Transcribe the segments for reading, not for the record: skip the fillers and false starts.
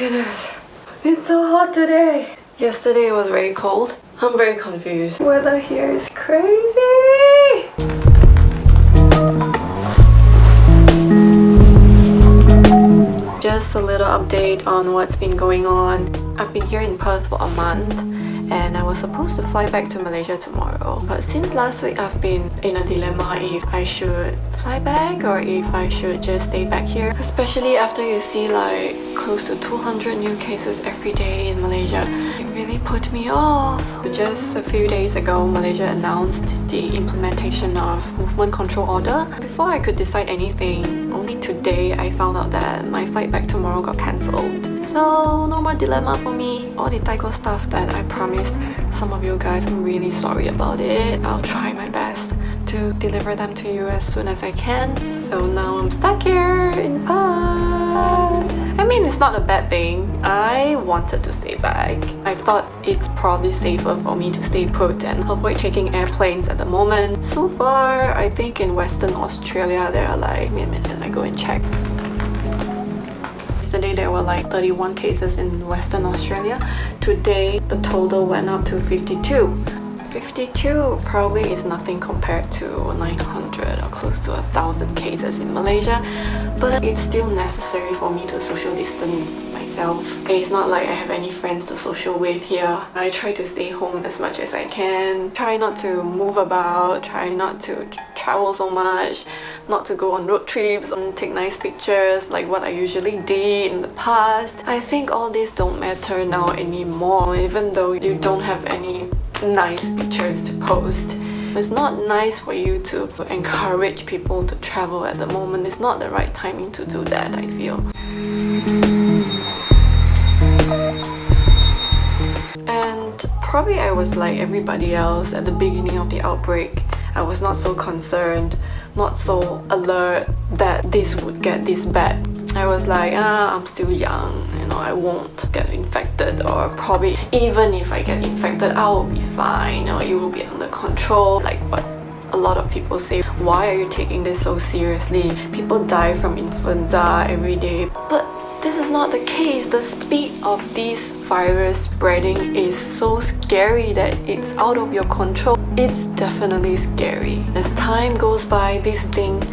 goodness. It's so hot today. Yesterday it was very cold. I'm very confused. Weather here is crazy. Just a little update on what's been going on. I've been here in Perth for a month and I was supposed to fly back to Malaysia tomorrow. But since last week I've been in a dilemma if I should fly back or if I should just stay back here. Especially after you see like close to 200 new cases every day in Malaysia. It really put me off. Just a few days ago, Malaysia announced the implementation of movement control order. Before I could decide anything, only today I found out that my flight back tomorrow got cancelled. So no more dilemma for me. All the Taiko stuff that I promised some of you guys, I'm really sorry about it. I'll try my best to deliver them to you as soon as I can. So now I'm stuck here in Perth. I mean, it's not a bad thing. I wanted to stay back. I thought it's probably safer for me to stay put and avoid taking airplanes at the moment. So far, I think in Western Australia, there are like, wait a minute, I go and check. Yesterday there were like 31 cases in Western Australia. Today the total went up to 52. 52 probably is nothing compared to 900 or close to 1,000 cases in Malaysia, but it's still necessary for me to social distance myself. It's not like I have any friends to social with here. I try to stay home as much as I can, try not to move about, try not to travel so much, not to go on road trips and take nice pictures like what I usually did in the past. I think all these don't matter now anymore, even though you don't have any nice pictures to post. It's not nice for you to encourage people to travel at the moment. It's not the right timing to do that, I feel. And probably I was like everybody else at the beginning of the outbreak. I was not so concerned, not so alert that this would get this bad. I was like, I'm still young, you know, I won't get infected, or probably even if I get infected, I will be fine, or it will be under control, like what a lot of people say. Why are you taking this so seriously? People die from influenza every day. But this is not the case. The speed of this virus spreading is so scary that it's out of your control. It's definitely scary. As time goes by, this thing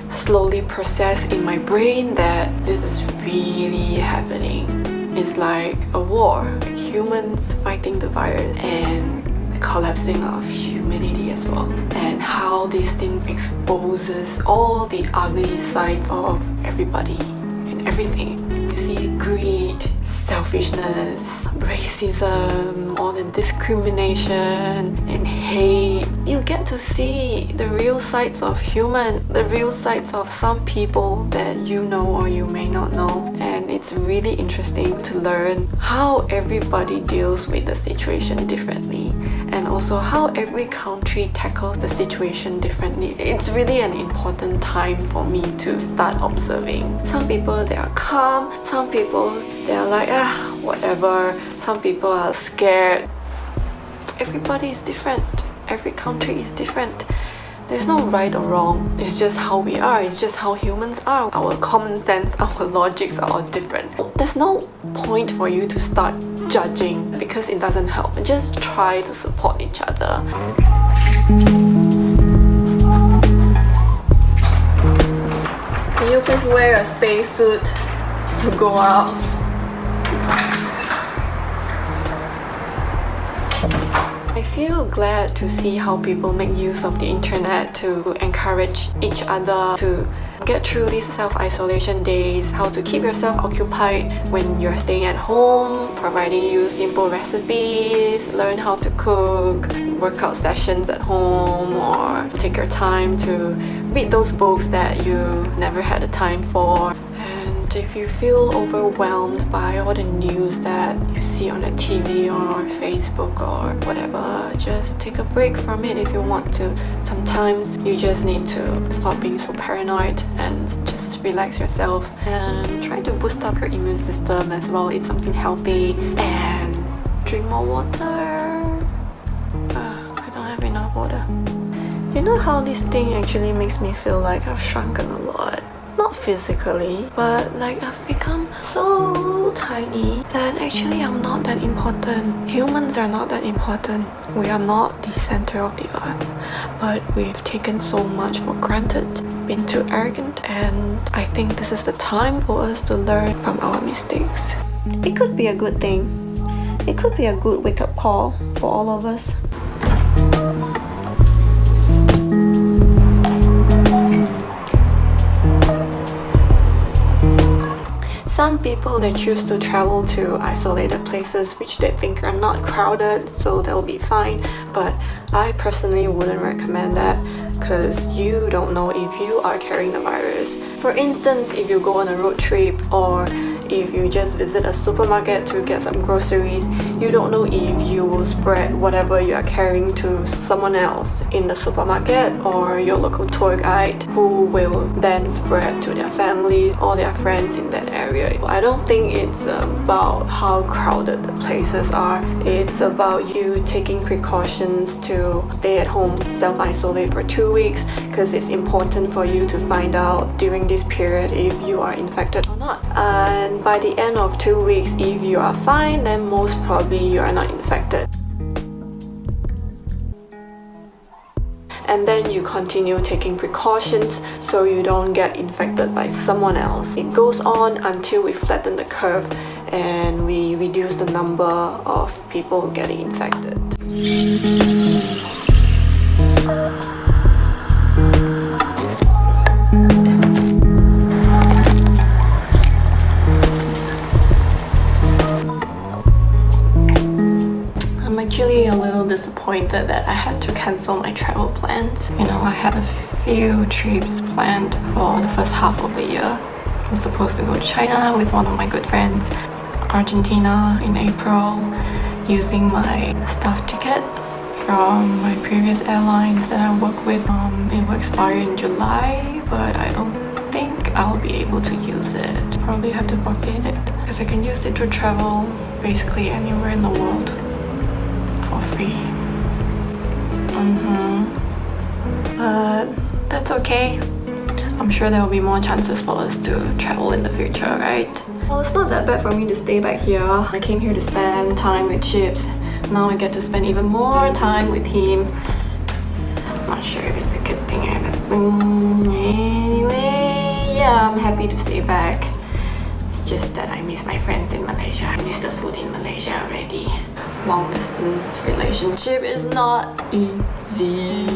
slowly process in my brain that this is really happening. It's like a war, like humans fighting the virus and the collapsing of humanity as well, and how this thing exposes all the ugly sides of everybody and everything. You see greed, selfishness, racism, all the discrimination and hate. You get to see the real sides of human, the real sides of some people that you know or you may not know. And it's really interesting to learn how everybody deals with the situation differently, and also how every country tackles the situation differently. It's really an important time for me to start observing. Some people, they are calm, some people they are like, whatever. Some people are scared. Everybody is different. Every country is different. There's no right or wrong. It's just how we are. It's just how humans are. Our common sense, our logics are all different. There's no point for you to start judging because it doesn't help. Just try to support each other. Can you please wear a spacesuit to go out? I feel glad to see how people make use of the internet to encourage each other to get through these self-isolation days, how to keep yourself occupied when you're staying at home, providing you simple recipes, learn how to cook, workout sessions at home, or take your time to read those books that you never had the time for. If you feel overwhelmed by all the news that you see on the TV or Facebook or whatever, just take a break from it if you want to. Sometimes you just need to stop being so paranoid and just relax yourself and try to boost up your immune system as well. Eat something healthy and drink more water. I don't have enough water. You know how this thing actually makes me feel like I've shrunken a lot? not physically, but like I've become so tiny that actually I'm not that important. Humans are not that important. We are not the center of the earth, but we've taken so much for granted, been too arrogant, and I think this is the time for us to learn from our mistakes. It could be a good thing. It could be a good wake-up call for all of us. Some people, they choose to travel to isolated places which they think are not crowded, so they'll be fine. But I personally wouldn't recommend that because you don't know if you are carrying the virus. For instance, if you go on a road trip or if you just visit a supermarket to get some groceries, you don't know if you will spread whatever you are carrying to someone else in the supermarket or your local tour guide, who will then spread to their families or their friends in that area. I don't think it's about how crowded the places are. It's about you taking precautions to stay at home, self-isolate for 2 weeks, because it's important for you to find out during this period if you are infected or not. And by the end of 2 weeks, if you are fine, then most probably you are not infected. And then you continue taking precautions so you don't get infected by someone else. It goes on until we flatten the curve and we reduce the number of people getting infected. I'm actually a little disappointed that I had to cancel my travel plans. You know, I had a few trips planned for the first half of the year. I was supposed to go to China with one of my good friends, Argentina in April, using my staff ticket from my previous airlines that I work with. It will expire in July, but I don't think I'll be able to use it. Probably have to forfeit it because I can use it to travel basically anywhere in the world for free. But that's okay. I'm sure there will be more chances for us to travel in the future, right? Well, it's not that bad for me to stay back here. I came here to spend time with Chips. Now I get to spend even more time with him. I'm not sure if it's a good thing or bad thing. Anyway, yeah, I'm happy to stay back. It's just that I miss my friends in Malaysia. I miss the food in Malaysia already. Long distance relationship is not easy.